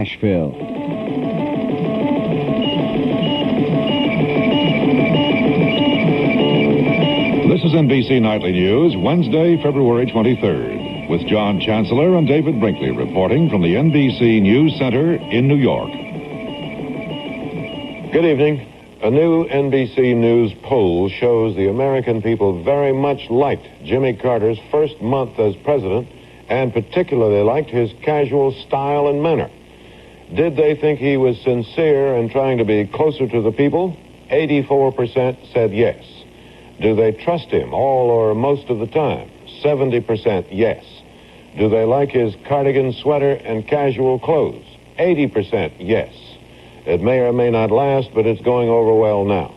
Nashville. This is NBC Nightly News, Wednesday, February 23rd, with John Chancellor and David Brinkley reporting from the NBC News Center in New York. Good evening. A new NBC News poll shows the American people very much liked Jimmy Carter's first month as president, and particularly liked his casual style and manner. Did they think he was sincere and trying to be closer to the people? 84% said yes. Do they trust him all or most of the time? 70% yes. Do they like his cardigan, sweater, and casual clothes? 80% yes. It may or may not last, but it's going over well now.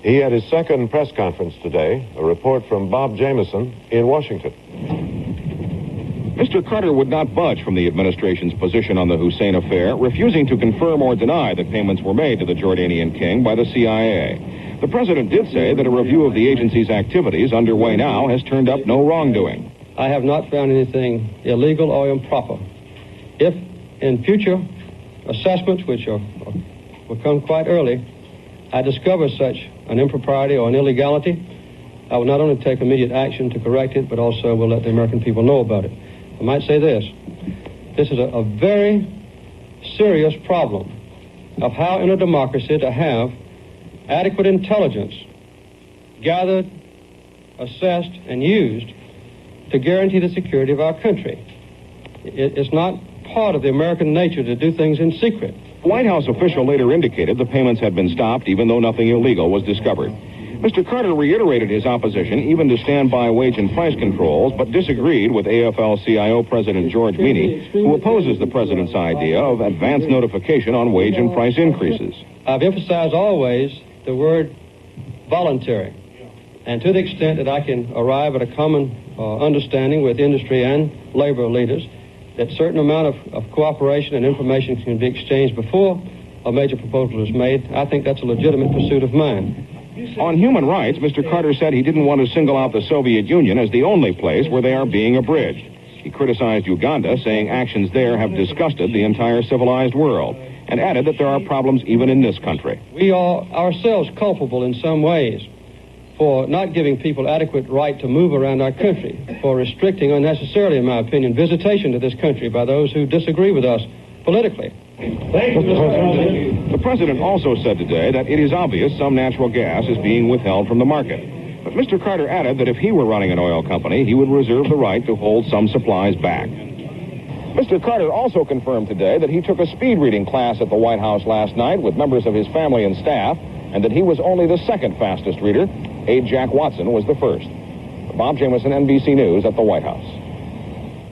He had his second press conference today. A report from Bob Jameson in Washington. Mr. Carter would not budge from the administration's position on the Hussein affair, refusing to confirm or deny that payments were made to the Jordanian king by the CIA. The president did say that a review of the agency's activities underway now has turned up no wrongdoing. I have not found anything illegal or improper. If in future assessments, which will come quite early, I discover such an impropriety or an illegality, I will not only take immediate action to correct it, but also will let the American people know about it. I might say this. This is a very serious problem of how in a democracy to have adequate intelligence gathered, assessed, and used to guarantee the security of our country. It's not part of the American nature to do things in secret. The White House official later indicated the payments had been stopped even though nothing illegal was discovered. Mr. Carter reiterated his opposition even to stand by wage and price controls, but disagreed with AFL-CIO President George Meany, who opposes the president's idea of advance notification on wage and price increases. I've emphasized always the word voluntary. And to the extent that I can arrive at a common understanding with industry and labor leaders that certain amount of cooperation and information can be exchanged before a major proposal is made, I think that's a legitimate pursuit of mine. On human rights, Mr. Carter said he didn't want to single out the Soviet Union as the only place where they are being abridged. He criticized Uganda, saying actions there have disgusted the entire civilized world, and added that there are problems even in this country. We are ourselves culpable in some ways for not giving people adequate right to move around our country, for restricting unnecessarily, in my opinion, visitation to this country by those who disagree with us politically. The president also said today that it is obvious some natural gas is being withheld from the market. But Mr. Carter added that if he were running an oil company, he would reserve the right to hold some supplies back. Mr. Carter also confirmed today that he took a speed reading class at the White House last night with members of his family and staff, and that he was only the second fastest reader. Aide Jack Watson was the first. Bob Jameson, NBC News at the White House.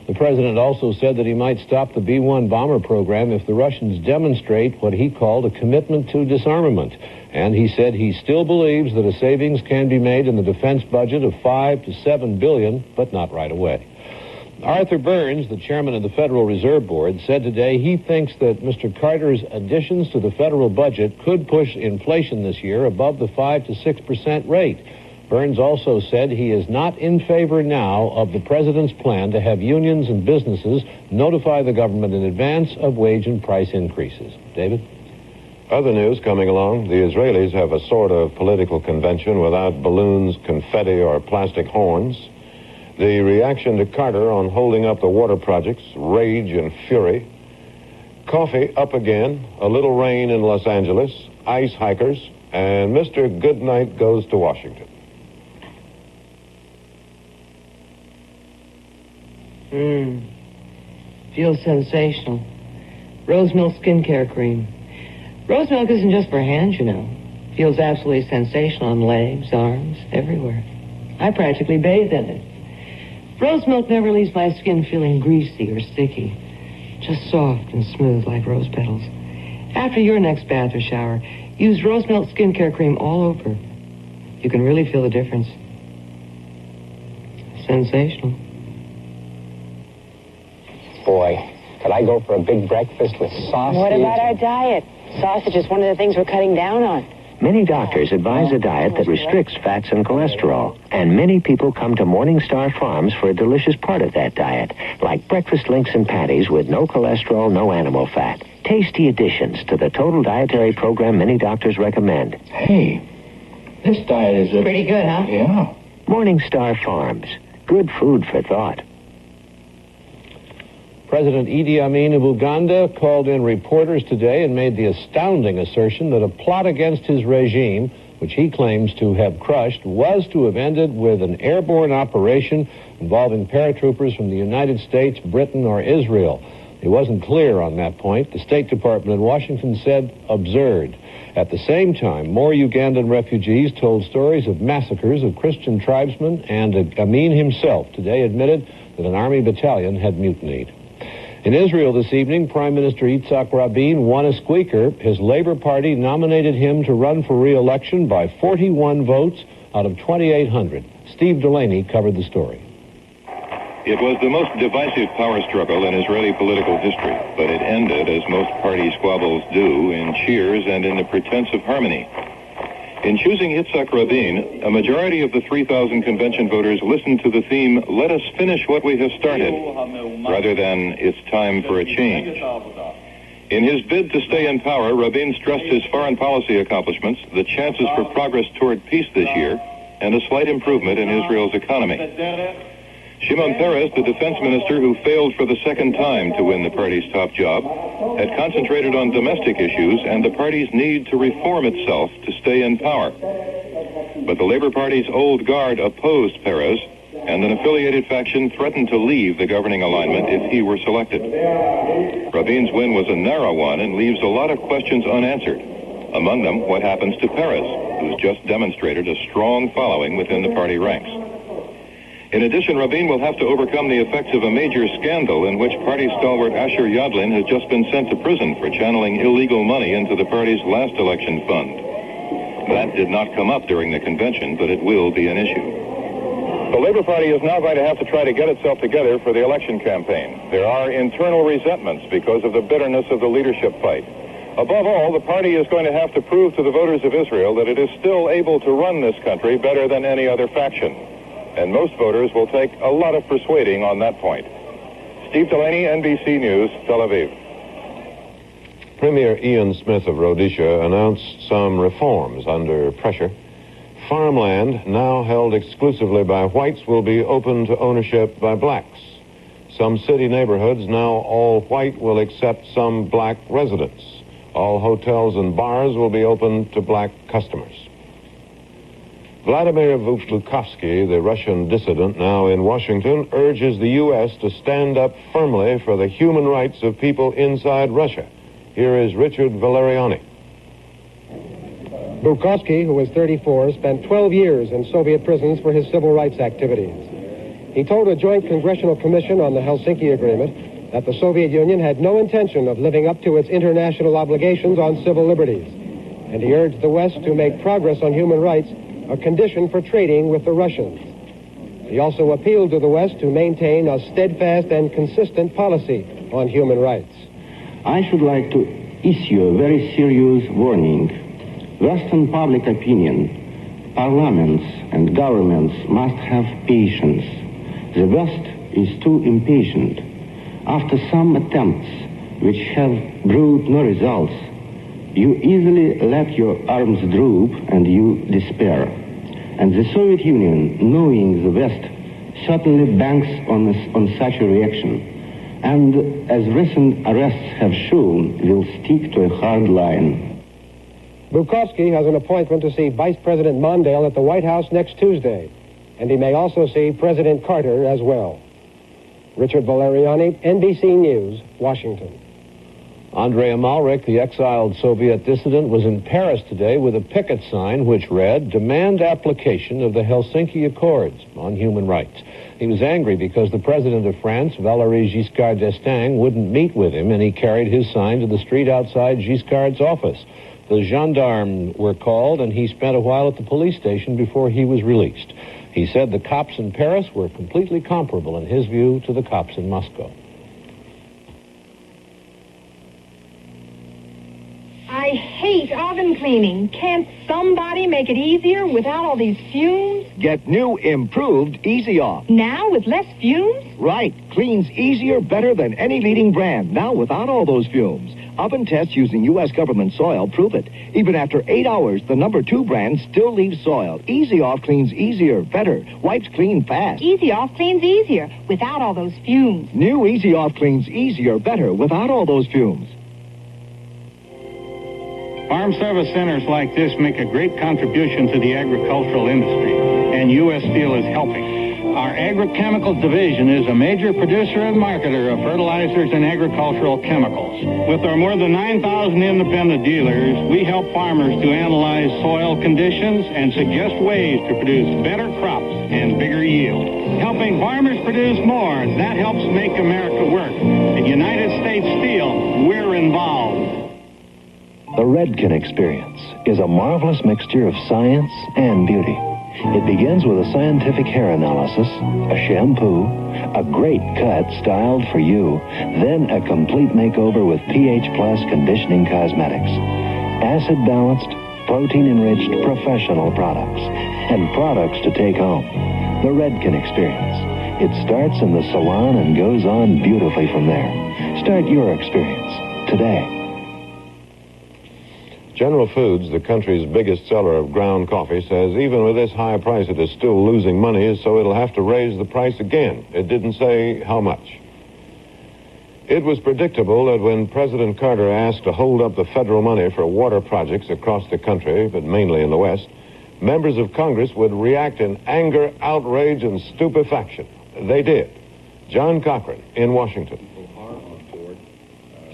The president also said that he might stop the B-1 bomber program if the Russians demonstrate what he called a commitment to disarmament. And he said he still believes that a savings can be made in the defense budget of $5 to $7 billion, but not right away. Arthur Burns, the chairman of the Federal Reserve Board, said today he thinks that Mr. Carter's additions to the federal budget could push inflation this year above the 5 to 6% rate. Burns also said he is not in favor now of the president's plan to have unions and businesses notify the government in advance of wage and price increases. David? Other news coming along. The Israelis have a sort of political convention without balloons, confetti, or plastic horns. The reaction to Carter on holding up the water projects, rage and fury. Coffee up again, a little rain in Los Angeles, ice hikers, and Mr. Goodnight goes to Washington. Feels sensational. Rose milk skincare cream. Rose milk isn't just for hands, you know. Feels absolutely sensational on legs, arms, everywhere. I practically bathe in it. Rose milk never leaves my skin feeling greasy or sticky. Just soft and smooth like rose petals. After your next bath or shower, use rose milk skincare cream all over. You can really feel the difference. Sensational. Boy, could I go for a big breakfast with sausage? What about our diet? Sausage is one of the things we're cutting down on. Many doctors advise a diet that restricts fats and cholesterol, and many people come to Morningstar Farms for a delicious part of that diet, like breakfast links and patties with no cholesterol, no animal fat. Tasty additions to the total dietary program many doctors recommend. Hey, this diet is Pretty good, huh? Yeah. Morningstar Farms. Good food for thought. President Idi Amin of Uganda called in reporters today and made the astounding assertion that a plot against his regime, which he claims to have crushed, was to have ended with an airborne operation involving paratroopers from the United States, Britain, or Israel. He wasn't clear on that point. The State Department in Washington said absurd. At the same time, more Ugandan refugees told stories of massacres of Christian tribesmen, and Amin himself today admitted that an army battalion had mutinied. In Israel this evening, Prime Minister Yitzhak Rabin won a squeaker. His Labor Party nominated him to run for re-election by 41 votes out of 2,800. Steve Delaney covered the story. It was the most divisive power struggle in Israeli political history, but it ended, as most party squabbles do, in cheers and in the pretense of harmony. In choosing Yitzhak Rabin, a majority of the 3,000 convention voters listened to the theme, "Let us finish what we have started," rather than "It's time for a change." In his bid to stay in power, Rabin stressed his foreign policy accomplishments, the chances for progress toward peace this year, and a slight improvement in Israel's economy. Shimon Peres, the defense minister who failed for the second time to win the party's top job, had concentrated on domestic issues and the party's need to reform itself to stay in power. But the Labor Party's old guard opposed Peres, and an affiliated faction threatened to leave the governing alignment if he were selected. Rabin's win was a narrow one and leaves a lot of questions unanswered. Among them, what happens to Peres, who's just demonstrated a strong following within the party ranks. In addition, Rabin will have to overcome the effects of a major scandal in which party stalwart Asher Yadlin has just been sent to prison for channeling illegal money into the party's last election fund. That did not come up during the convention, but it will be an issue. The Labor Party is now going to have to try to get itself together for the election campaign. There are internal resentments because of the bitterness of the leadership fight. Above all, the party is going to have to prove to the voters of Israel that it is still able to run this country better than any other faction. And most voters will take a lot of persuading on that point. Steve Delaney, NBC News, Tel Aviv. Premier Ian Smith of Rhodesia announced some reforms under pressure. Farmland, now held exclusively by whites, will be open to ownership by blacks. Some city neighborhoods, now all white, will accept some black residents. All hotels and bars will be open to black customers. Vladimir Vuklukovsky, the Russian dissident now in Washington, urges the U.S. to stand up firmly for the human rights of people inside Russia. Here is Richard Valeriani. Vuklukovsky, who was 34, spent 12 years in Soviet prisons for his civil rights activities. He told a joint congressional commission on the Helsinki Agreement that the Soviet Union had no intention of living up to its international obligations on civil liberties, and he urged the West to make progress on human rights a condition for trading with the Russians. He also appealed to the West to maintain a steadfast and consistent policy on human rights. I should like to issue a very serious warning. Western public opinion, parliaments and governments must have patience. The West is too impatient. After some attempts which have brought no results, you easily let your arms droop and you despair. And the Soviet Union, knowing the West, certainly banks on such a reaction. And as recent arrests have shown, will stick to a hard line. Vuklukovsky has an appointment to see Vice President Mondale at the White House next Tuesday, and he may also see President Carter as well. Richard Valeriani, NBC News, Washington. Andrei Amalrik, the exiled Soviet dissident, was in Paris today with a picket sign which read, "Demand application of the Helsinki Accords on human rights." He was angry because the president of France, Valéry Giscard d'Estaing, wouldn't meet with him, and he carried his sign to the street outside Giscard's office. The gendarmes were called, and he spent a while at the police station before he was released. He said the cops in Paris were completely comparable, in his view, to the cops in Moscow. I hate oven cleaning. Can't somebody make it easier without all these fumes? Get new, improved Easy Off. Now with less fumes? Right. Cleans easier, better than any leading brand. Now without all those fumes. Oven tests using U.S. government soil prove it. Even after 8 hours, the number 2 brand still leaves soil. Easy Off cleans easier, better. Wipes clean fast. Easy Off cleans easier without all those fumes. New Easy Off cleans easier, better, without all those fumes. Farm service centers like this make a great contribution to the agricultural industry, and U.S. Steel is helping. Our agrochemicals division is a major producer and marketer of fertilizers and agricultural chemicals. With our more than 9,000 independent dealers, we help farmers to analyze soil conditions and suggest ways to produce better crops and bigger yield. Helping farmers produce more, that helps make America work. At United States Steel, we're involved. The Redken experience is a marvelous mixture of science and beauty. It begins with a scientific hair analysis, a shampoo, a great cut styled for you, then a complete makeover with pH Plus conditioning cosmetics. Acid-balanced, protein-enriched professional products, and products to take home. The Redken experience. It starts in the salon and goes on beautifully from there. Start your experience today. General Foods, the country's biggest seller of ground coffee, says even with this high price, it is still losing money, so it'll have to raise the price again. It didn't say how much. It was predictable that when President Carter asked to hold up the federal money for water projects across the country, but mainly in the West, members of Congress would react in anger, outrage, and stupefaction. They did. John Cochran in Washington.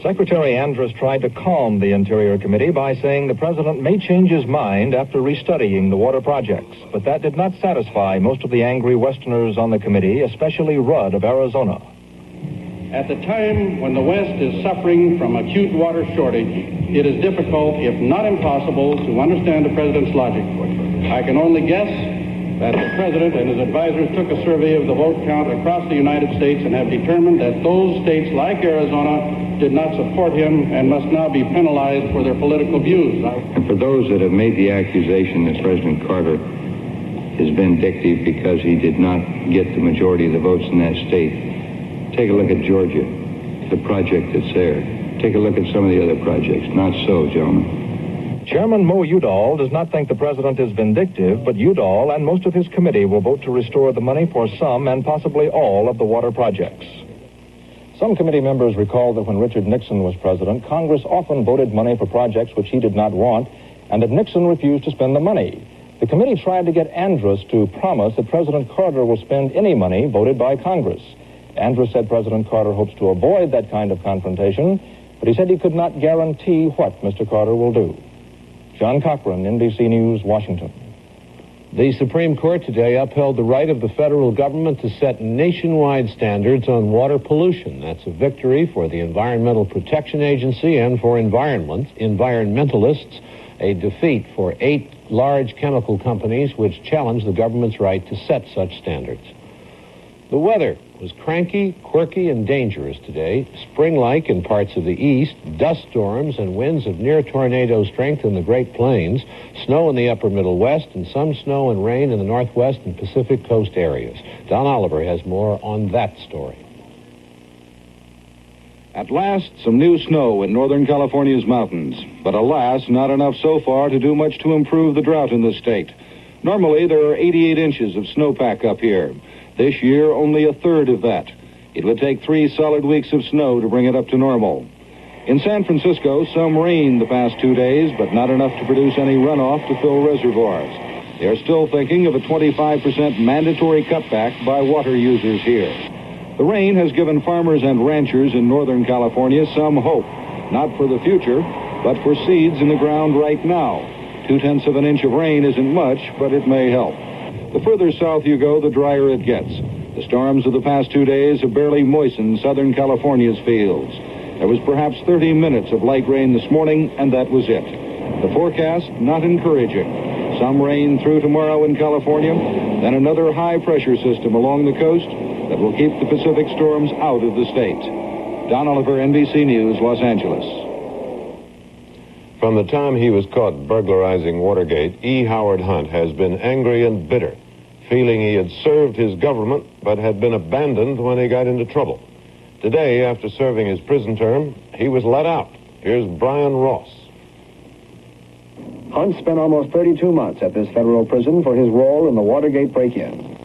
Secretary Andrus tried to calm the Interior Committee by saying the president may change his mind after restudying the water projects. But that did not satisfy most of the angry Westerners on the committee, especially Rudd of Arizona. At the time when the West is suffering from acute water shortage, it is difficult, if not impossible, to understand the president's logic. I can only guess that the president and his advisors took a survey of the vote count across the United States and have determined that those states, like Arizona, did not support him and must now be penalized for their political views. And for those that have made the accusation that President Carter is vindictive because he did not get the majority of the votes in that state, take a look at Georgia, the project that's there. Take a look at some of the other projects. Not so, gentlemen. Chairman Mo Udall does not think the president is vindictive, but Udall and most of his committee will vote to restore the money for some and possibly all of the water projects. Some committee members recall that when Richard Nixon was president, Congress often voted money for projects which he did not want, and that Nixon refused to spend the money. The committee tried to get Andrus to promise that President Carter will spend any money voted by Congress. Andrus said President Carter hopes to avoid that kind of confrontation, but he said he could not guarantee what Mr. Carter will do. John Cochran, NBC News, Washington. The Supreme Court today upheld the right of the federal government to set nationwide standards on water pollution. That's a victory for the Environmental Protection Agency and for environmentalists, a defeat for 8 large chemical companies which challenge the government's right to set such standards. The weather was cranky, quirky, and dangerous today. Spring-like in parts of the east, dust storms and winds of near-tornado strength in the Great Plains, snow in the upper Middle West, and some snow and rain in the Northwest and Pacific Coast areas. Don Oliver has more on that story. At last, some new snow in Northern California's mountains. But alas, not enough so far to do much to improve the drought in the state. Normally, there are 88 inches of snowpack up here. This year, only a third of that. It would take 3 solid weeks of snow to bring it up to normal. In San Francisco, some rain the past 2 days, but not enough to produce any runoff to fill reservoirs. They are still thinking of a 25% mandatory cutback by water users here. The rain has given farmers and ranchers in Northern California some hope, not for the future, but for seeds in the ground right now. 0.2 of an inch of rain isn't much, but it may help. The further south you go, the drier it gets. The storms of the past 2 days have barely moistened Southern California's fields. There was perhaps 30 minutes of light rain this morning, and that was it. The forecast, not encouraging. Some rain through tomorrow in California, then another high-pressure system along the coast that will keep the Pacific storms out of the state. Don Oliver, NBC News, Los Angeles. From the time he was caught burglarizing Watergate, E. Howard Hunt has been angry and bitter, feeling he had served his government but had been abandoned when he got into trouble. Today, after serving his prison term, he was let out. Here's Brian Ross. Hunt spent almost 32 months at this federal prison for his role in the Watergate break-in.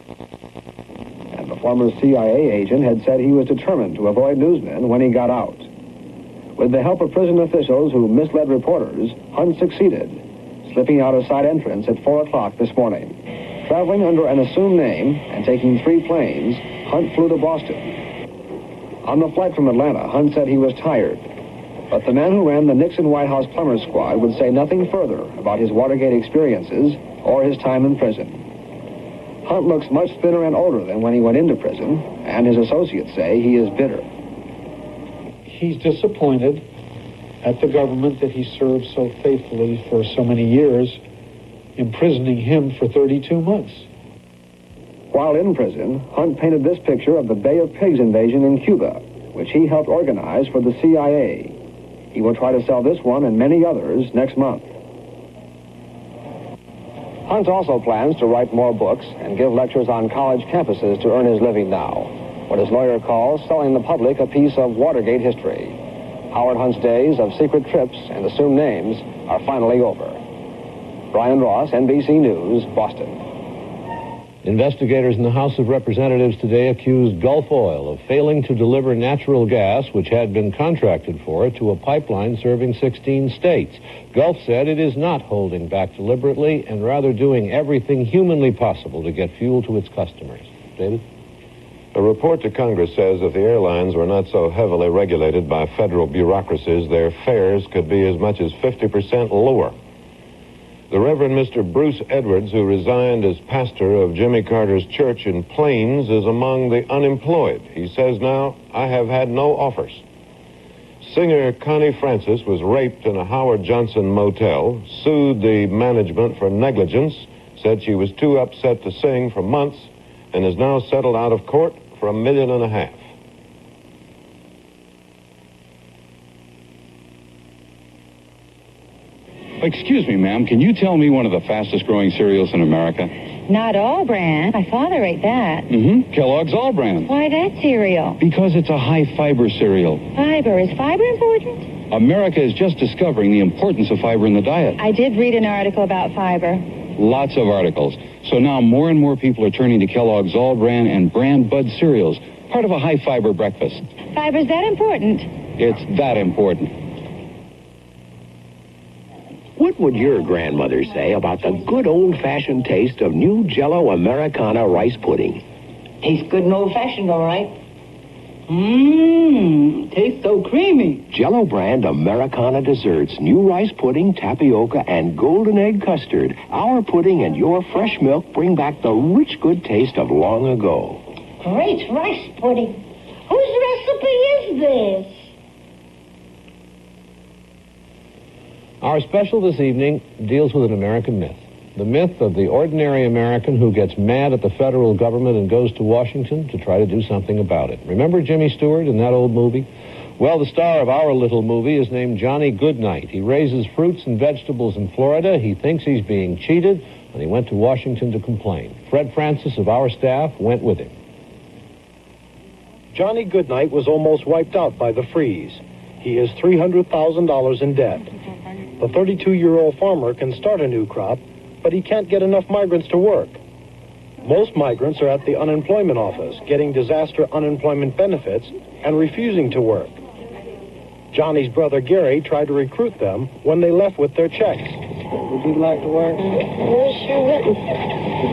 And the former CIA agent had said he was determined to avoid newsmen when he got out. With the help of prison officials who misled reporters, Hunt succeeded, slipping out a side entrance at 4 o'clock this morning. Traveling under an assumed name and taking 3 planes, Hunt flew to Boston. On the flight from Atlanta, Hunt said he was tired. But the man who ran the Nixon White House plumber squad would say nothing further about his Watergate experiences or his time in prison. Hunt looks much thinner and older than when he went into prison, and his associates say he is bitter. He's disappointed at the government that he served so faithfully for so many years, imprisoning him for 32 months. While in prison, Hunt painted this picture of the Bay of Pigs invasion in Cuba, which he helped organize for the CIA. He will try to sell this one and many others next month. Hunt also plans to write more books and give lectures on college campuses to earn his living now, what his lawyer calls selling the public a piece of Watergate history. Howard Hunt's days of secret trips and assumed names are finally over. Brian Ross, NBC News, Boston. Investigators in the House of Representatives today accused Gulf Oil of failing to deliver natural gas, which had been contracted for, to a pipeline serving 16 states. Gulf said it is not holding back deliberately and rather doing everything humanly possible to get fuel to its customers. David? A report to Congress says if the airlines were not so heavily regulated by federal bureaucracies, their fares could be as much as 50% lower. The Reverend Mr. Bruce Edwards, who resigned as pastor of Jimmy Carter's church in Plains, is among the unemployed. He says now, I have had no offers. Singer Connie Francis was raped in a Howard Johnson motel, sued the management for negligence, said she was too upset to sing for months, and is now settled out of court for $1.5 million. Excuse me, ma'am, can you tell me one of the fastest growing cereals in America? Not all brand. My father ate that. Mm-hmm. Kellogg's All Brand. Why that cereal? Because it's a high-fiber cereal. Fiber. Is fiber important? America is just discovering the importance of fiber in the diet. I did read an article about fiber. Lots of articles. So now more and more people are turning to Kellogg's All Brand and Brand Bud cereals, part of a high-fiber breakfast. Fiber's that important? It's that important. What would your grandmother say about the good old-fashioned taste of new Jell-O Americana rice pudding? Tastes good and old-fashioned, all right. Tastes so creamy. Jell-O brand Americana desserts, new rice pudding, tapioca, and golden egg custard. Our pudding and your fresh milk bring back the rich, good taste of long ago. Great rice pudding. Whose recipe is this? Our special this evening deals with an American myth. The myth of the ordinary American who gets mad at the federal government and goes to Washington to try to do something about it. Remember Jimmy Stewart in that old movie? Well, the star of our little movie is named Johnny Goodnight. He raises fruits and vegetables in Florida. He thinks he's being cheated, and he went to Washington to complain. Fred Francis of our staff went with him. Johnny Goodnight was almost wiped out by the freeze. He is $300,000 in debt. The 32-year-old farmer can start a new crop, but he can't get enough migrants to work. Most migrants are at the unemployment office, getting disaster unemployment benefits and refusing to work. Johnny's brother Gary tried to recruit them when they left with their checks. Would you like to work?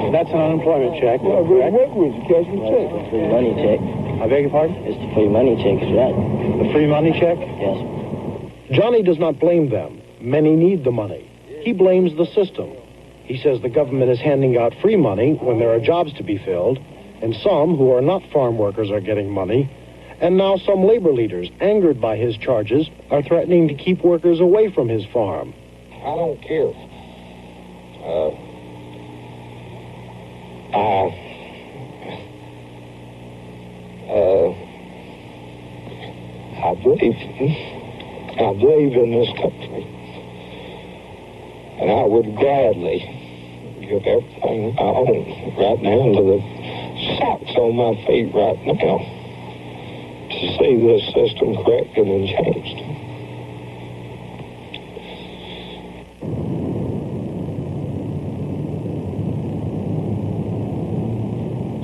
That's an unemployment check. Well, correct? It's a free money check. I beg your pardon? It's the free money check, is right. The free money check? Yes. Johnny does not blame them. Many need the money. He blames the system. He says the government is handing out free money when there are jobs to be filled, and some who are not farm workers are getting money, and now some labor leaders, angered by his charges, are threatening to keep workers away from his farm. I don't care. I believe in this country. And I would gladly give everything I own right now to the socks on my feet right now to see this system corrected and changed.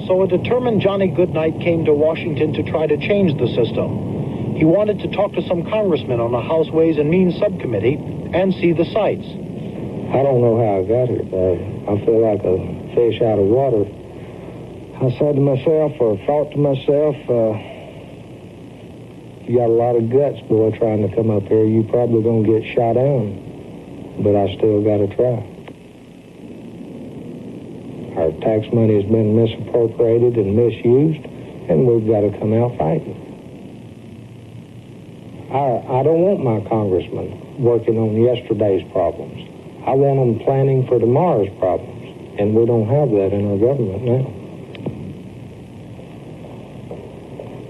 So a determined Johnny Goodnight came to Washington to try to change the system. He wanted to talk to some congressmen on the House Ways and Means Subcommittee and see the sites. I don't know how I got here, but I feel like a fish out of water. I said to myself, or thought to myself, you got a lot of guts, boy, trying to come up here. You probably gonna get shot down, but I still gotta try. Our tax money has been misappropriated and misused, and we've got to come out fighting. I don't want my congressmen working on yesterday's problems. I want them planning for tomorrow's problems, and we don't have that in our government now.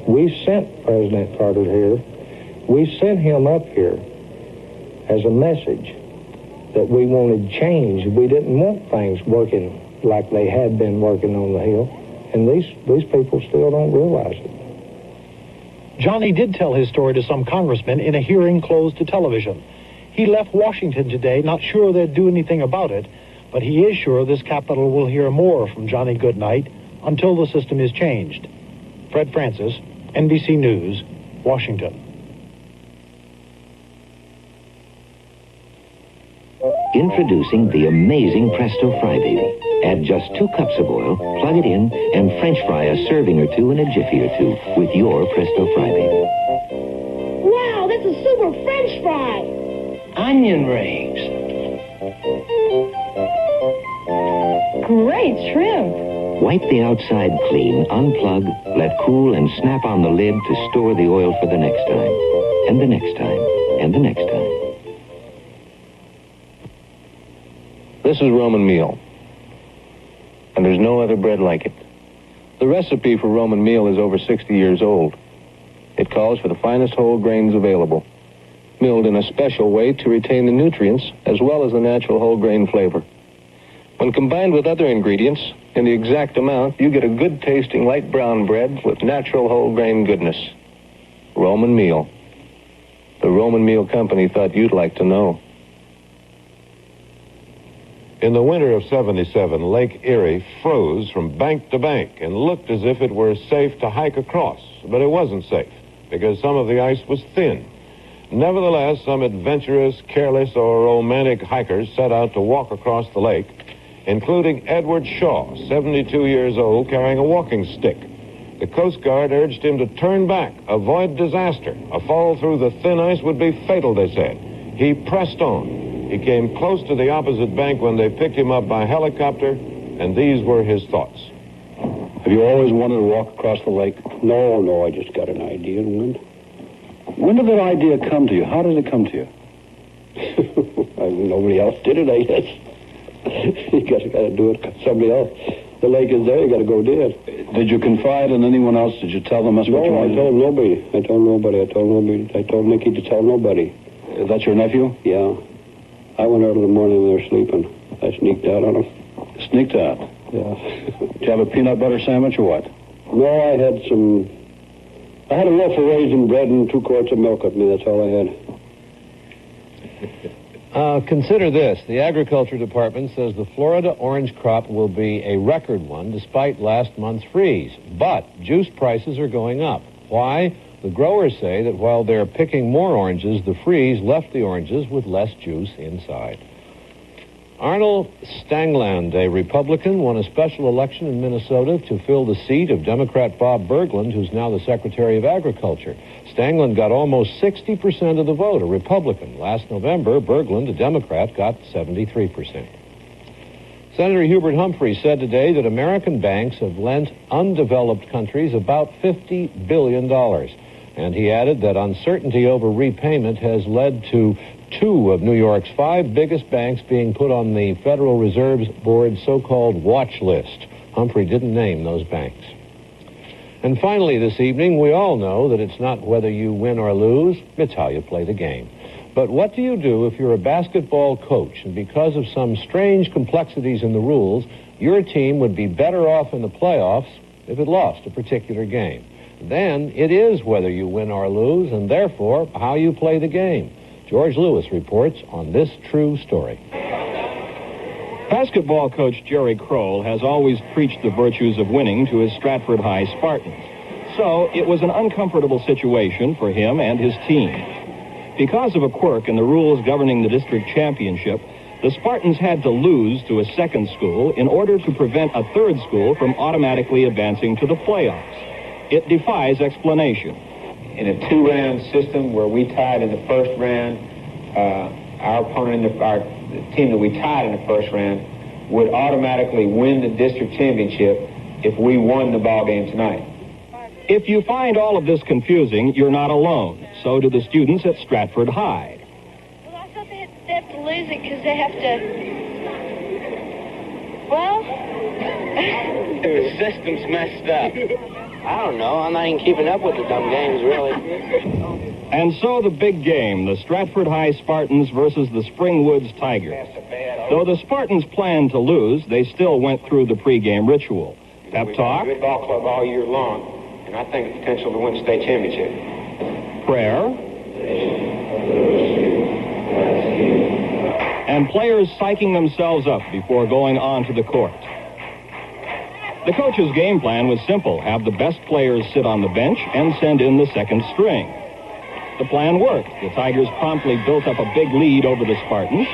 We sent President Carter here. We sent him up here as a message that we wanted change. We didn't want things working like they had been working on the Hill, and these people still don't realize it. Johnny did tell his story to some congressmen in a hearing closed to television. He left Washington today, not sure they'd do anything about it, but he is sure this capital will hear more from Johnny Goodnight until the system is changed. Fred Francis, NBC News, Washington. Introducing the amazing Presto Fry Baby. Add just 2 cups of oil, plug it in, and French fry a serving or two in a jiffy or two with your Presto Fry Baby. Wow, this is super French fry. Onion rings. Great shrimp. Wipe the outside clean, unplug, let cool, and snap on the lid to store the oil for the next time. And the next time. And the next time. This is Roman meal, and there's no other bread like it. The recipe for Roman meal is over 60 years old. It calls for the finest whole grains available, milled in a special way to retain the nutrients as well as the natural whole grain flavor. When combined with other ingredients in the exact amount, you get a good-tasting light brown bread with natural whole grain goodness. Roman meal. The Roman Meal Company thought you'd like to know. In the winter of '77, Lake Erie froze from bank to bank and looked as if it were safe to hike across, but it wasn't safe because some of the ice was thin. Nevertheless, some adventurous, careless, or romantic hikers set out to walk across the lake, including Edward Shaw, 72 years old, carrying a walking stick. The Coast Guard urged him to turn back, avoid disaster. A fall through the thin ice would be fatal, they said. He pressed on. He came close to the opposite bank when they picked him up by helicopter, and these were his thoughts. Have you always wanted to walk across the lake? No, I just got an idea and went. When did that idea come to you? How did it come to you? Nobody else did it, I guess. You got to do it. Somebody else. The lake is there. You got to go do it. Did you confide in anyone else? Did you tell them that's what you wanted? No, I told nobody. I told Nicky to tell nobody. That's your nephew? Yeah. I went out in the morning when they were sleeping. I sneaked out on them. Sneaked out? Yeah. Did you have a peanut butter sandwich or what? No, I had a loaf of raisin bread and 2 quarts of milk with me. That's all I had. Consider this. The Agriculture Department says the Florida orange crop will be a record one despite last month's freeze. But juice prices are going up. Why? The growers say that while they're picking more oranges, the freeze left the oranges with less juice inside. Arnold Stangland, a Republican, won a special election in Minnesota to fill the seat of Democrat Bob Bergland, who's now the Secretary of Agriculture. Stangland got almost 60% of the vote, a Republican. Last November, Bergland, a Democrat, got 73%. Senator Hubert Humphrey said today that American banks have lent undeveloped countries about $50 billion. And he added that uncertainty over repayment has led to 2 of New York's 5 biggest banks being put on the Federal Reserve Board's so-called watch list. Humphrey didn't name those banks. And finally this evening, we all know that it's not whether you win or lose, it's how you play the game. But what do you do if you're a basketball coach and because of some strange complexities in the rules, your team would be better off in the playoffs if it lost a particular game? Then it is whether you win or lose, and therefore how you play the game. George Lewis reports on this true story. Basketball coach Jerry Kroll has always preached the virtues of winning to his Stratford High Spartans. So it was an uncomfortable situation for him and his team. Because of a quirk in the rules governing the district championship, the Spartans had to lose to a second school in order to prevent a third school from automatically advancing to the playoffs. It defies explanation. In a two-round system where we tied in the first round, our opponent, the team that we tied in the first round, would automatically win the district championship if we won the ball game tonight. If you find all of this confusing, you're not alone. So do the students at Stratford High. Well, I thought they have to lose it because they have to... Well... The system's messed up. I don't know. I'm not even keeping up with the dumb games, really. And so the big game, the Stratford High Spartans versus the Springwoods Tigers. Though the Spartans planned to lose, they still went through the pregame ritual. Pep talk. Good ball club all year long, and I think the potential to win the state championship. Prayer. And players psyching themselves up before going onto the court. The coach's game plan was simple. Have the best players sit on the bench and send in the second string. The plan worked. The Tigers promptly built up a big lead over the Spartans,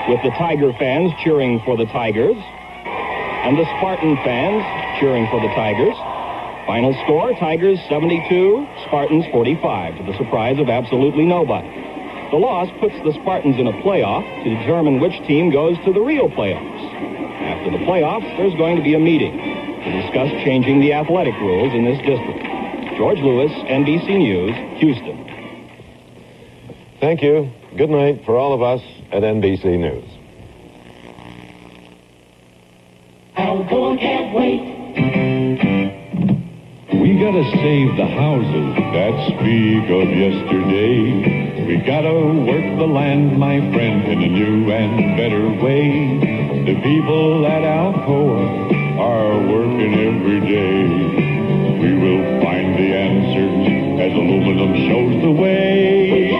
with the Tiger fans cheering for the Tigers, and the Spartan fans cheering for the Tigers. Final score, Tigers 72, Spartans 45, to the surprise of absolutely nobody. The loss puts the Spartans in a playoff to determine which team goes to the real playoffs. After the playoffs, there's going to be a meeting to discuss changing the athletic rules in this district. George Lewis, NBC News, Houston. Thank you. Good night for all of us at NBC News. Alcoa can't wait. We gotta save the houses that speak of yesterday. We gotta work the land, my friend, in a new and better way. The people at Alcoa are working every day. We will find the answers as aluminum shows the way.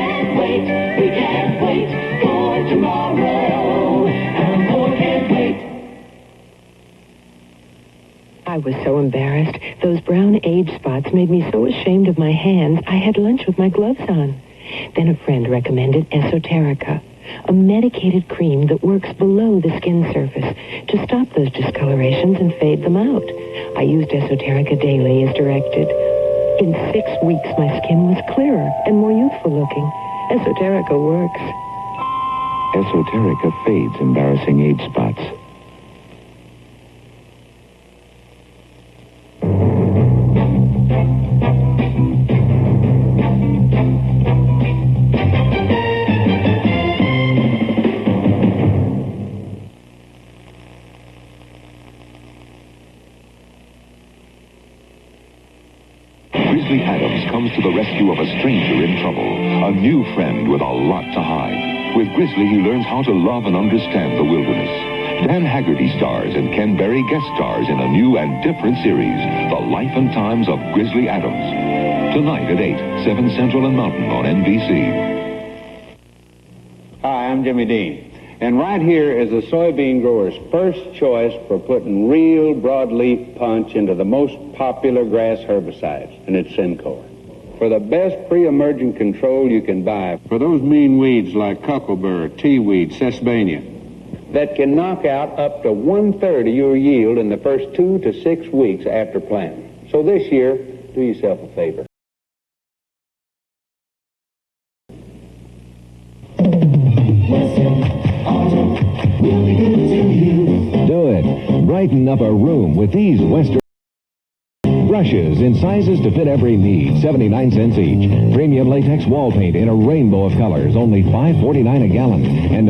We can't wait for tomorrow. Alcoa can't wait. I was so embarrassed. Those brown age spots made me so ashamed of my hands, I had lunch with my gloves on. Then a friend recommended Esoterica, a medicated cream that works below the skin surface to stop those discolorations and fade them out. I used Esoterica daily as directed. In 6 weeks, my skin was clearer and more youthful looking. Esoterica works. Esoterica fades embarrassing age spots. Grizzly Adams comes to the rescue of a stranger in trouble, a new friend with a lot to hide. With Grizzly, he learns how to love and understand the wilderness. Dan Haggerty stars and Ken Berry guest stars in a new and different series, The Life and Times of Grizzly Adams. Tonight at 8, 7 Central and Mountain on NBC. Hi, I'm Jimmy Dean. And right here is a soybean grower's first choice for putting real broadleaf punch into the most popular grass herbicides, and it's Syncor. For the best pre-emergent control you can buy for those mean weeds like cuckleburr, tea-weed, sesbania, that can knock out up to 1/3 of your yield in the first 2 to 6 weeks after planting. So this year, do yourself a favor. Do it. Brighten up a room with these Western brushes in sizes to fit every need. 79 cents each. Premium latex wall paint in a rainbow of colors. Only $5.49 a gallon. And